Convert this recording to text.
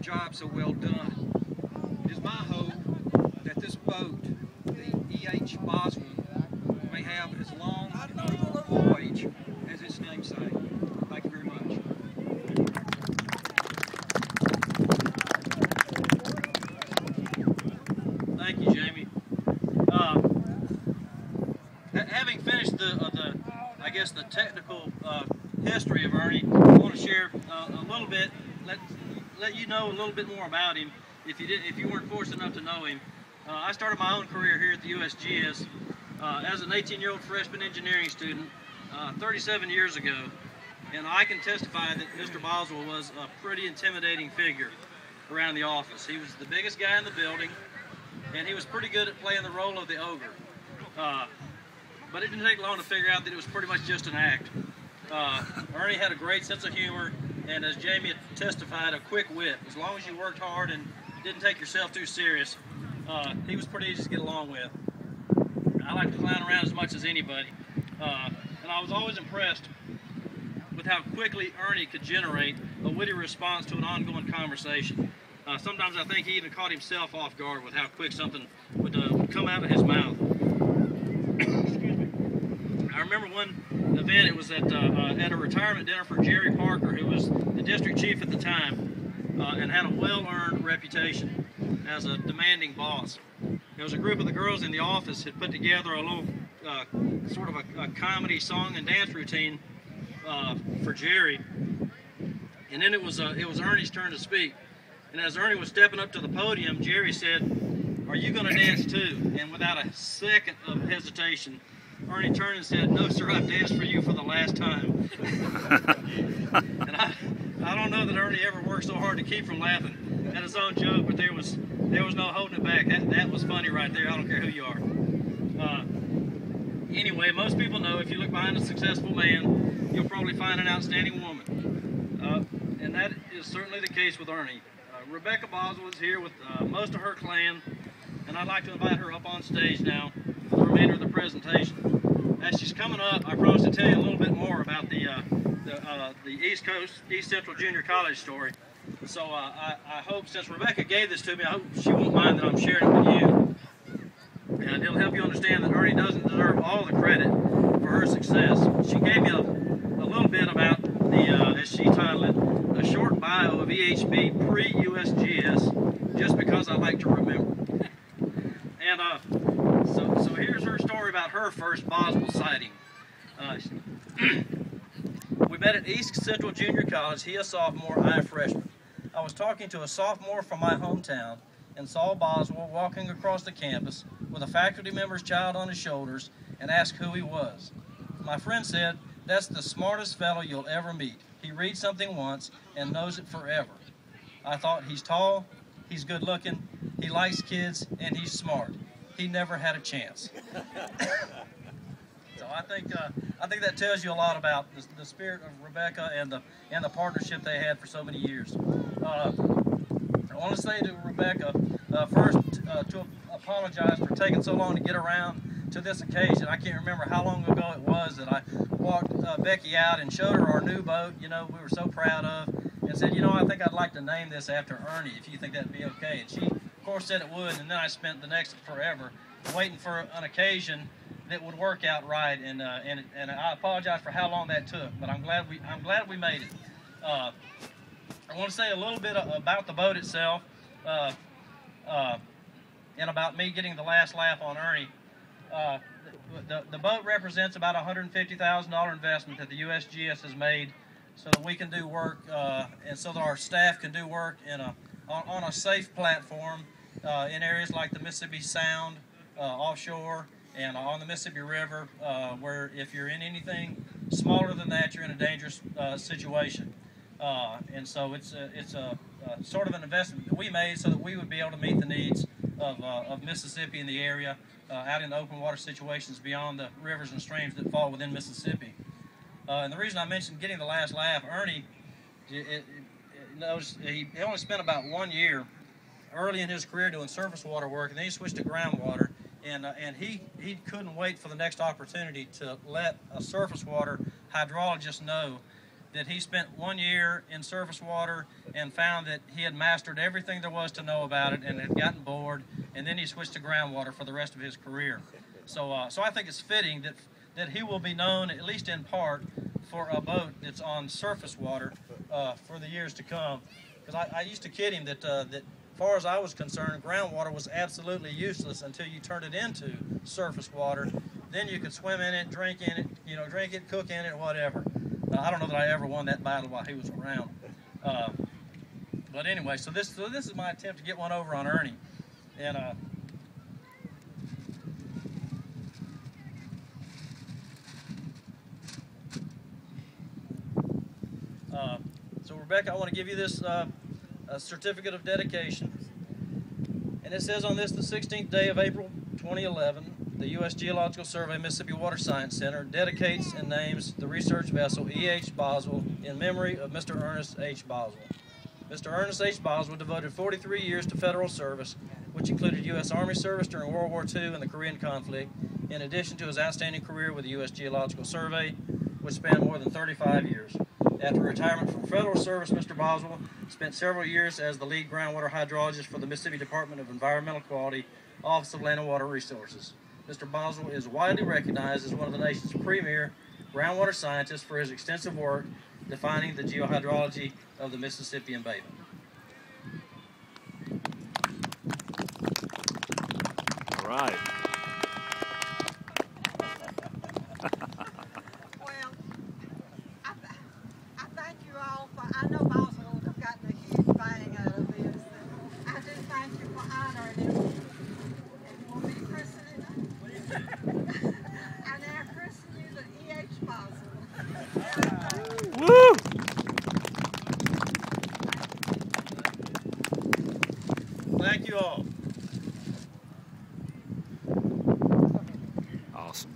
Job so well done. It is my hope that this boat, the E.H. Boswell, may have as long a voyage as its namesake. Thank you very much. Thank you, Jamie. Having finished I guess the technical history of Ernie, I want to share a little bit, let you know a little bit more about him if you weren't fortunate enough to know him. I started my own career here at the USGS as an 18-year-old freshman engineering student 37 years ago, and I can testify that Mr. Boswell was a pretty intimidating figure around the office. He was the biggest guy in the building, and he was pretty good at playing the role of the ogre. But it didn't take long to figure out that it was pretty much just an act. Ernie had a great sense of humor, and as Jamie testified, a quick wit. As long as you worked hard and didn't take yourself too serious, he was pretty easy to get along with. I like to clown around as much as anybody, and I was always impressed with how quickly Ernie could generate a witty response to an ongoing conversation. Sometimes I think he even caught himself off guard with how quick something would come out of his mouth. I remember one event, it was at a retirement dinner for Jerry Parker, who was the district chief at the time and had a well-earned reputation as a demanding boss. There was a group of the girls in the office had put together a little sort of a comedy song and dance routine for Jerry, and then it was Ernie's turn to speak. And as Ernie was stepping up to the podium, Jerry said, "Are you going to dance too?" And without a second of hesitation, Ernie turned and said, "No, sir, I've danced for you for the last time." And I don't know that Ernie ever worked so hard to keep from laughing at his own joke, but there was no holding it back. That was funny right there. I don't care who you are. Anyway, most people know if you look behind a successful man, you'll probably find an outstanding woman. And that is certainly the case with Ernie. Rebecca Boswell is here with most of her clan, and I'd like to invite her up on stage now for the remainder of the presentation. As she's coming up, I promise to tell you a little bit more about the East Central Junior College story. So I hope, since Rebecca gave this to me, I hope she won't mind that I'm sharing it with you. And it'll help you understand that Ernie doesn't deserve all the credit for her success. She gave me a little bit about as she titled it, a short bio of EHB pre-USGS, just because I like to remember. And so here's her story about her first Boswell sighting. We met at East Central Junior College, he a sophomore, I a freshman. I was talking to a sophomore from my hometown and saw Boswell walking across the campus with a faculty member's child on his shoulders and asked who he was. My friend said, "That's the smartest fellow you'll ever meet. He reads something once and knows it forever." I thought, he's tall, he's good looking, he likes kids, and he's smart. He never had a chance. So I think that tells you a lot about the spirit of Rebecca and the partnership they had for so many years. I want to say to Rebecca first to apologize for taking so long to get around to this occasion. I can't remember how long ago it was that I walked Becky out and showed her our new boat, we were so proud of, and said, I think I'd like to name this after Ernie, if you think that'd be okay. And she, of course, said it would, and then I spent the next forever waiting for an occasion that would work out right, and I apologize for how long that took, but I'm glad we made it. I want to say a little bit about the boat itself, and about me getting the last laugh on Ernie. The boat represents about a $150,000 investment that the USGS has made so that we can do work and so that our staff can do work on a safe platform in areas like the Mississippi Sound, offshore, and on the Mississippi River, where if you're in anything smaller than that, you're in a dangerous situation. And so it's a sort of an investment that we made so that we would be able to meet the needs of Mississippi and the area out in open water situations beyond the rivers and streams that fall within Mississippi. And the reason I mentioned getting the last laugh, Ernie, he only spent about 1 year early in his career doing surface water work, and then he switched to groundwater, and he couldn't wait for the next opportunity to let a surface water hydrologist know that he spent 1 year in surface water and found that he had mastered everything there was to know about it and had gotten bored, and then he switched to groundwater for the rest of his career. So, so I think it's fitting that he will be known, at least in part, for a boat that's on surface water for the years to come. Because I used to kid him that, that as far as I was concerned, groundwater was absolutely useless until you turned it into surface water. Then you could swim in it, drink in it, you know, drink it, cook in it, whatever. I don't know that I ever won that battle while he was around. But anyway, so this is my attempt to get one over on Ernie. And so Rebecca, I want to give you this a certificate of dedication. And it says on this, the 16th day of April 2011, the U.S. Geological Survey Mississippi Water Science Center dedicates and names the research vessel E.H. Boswell in memory of Mr. Ernest H. Boswell. Mr. Ernest H. Boswell devoted 43 years to federal service, which included U.S. Army service during World War II and the Korean conflict, in addition to his outstanding career with the U.S. Geological Survey, which spanned more than 35 years. After retirement from federal service, Mr. Boswell spent several years as the lead groundwater hydrologist for the Mississippi Department of Environmental Quality, Office of Land and Water Resources. Mr. Boswell is widely recognized as one of the nation's premier groundwater scientists for his extensive work defining the geohydrology of the Mississippian Basin. All right. Well, I thank you all for, I know Boswell have gotten a huge bang out of this. I do thank you for honoring him. And we'll be christening him. I now christen you the E.H. Boswell. Woo! Thank you all. Awesome.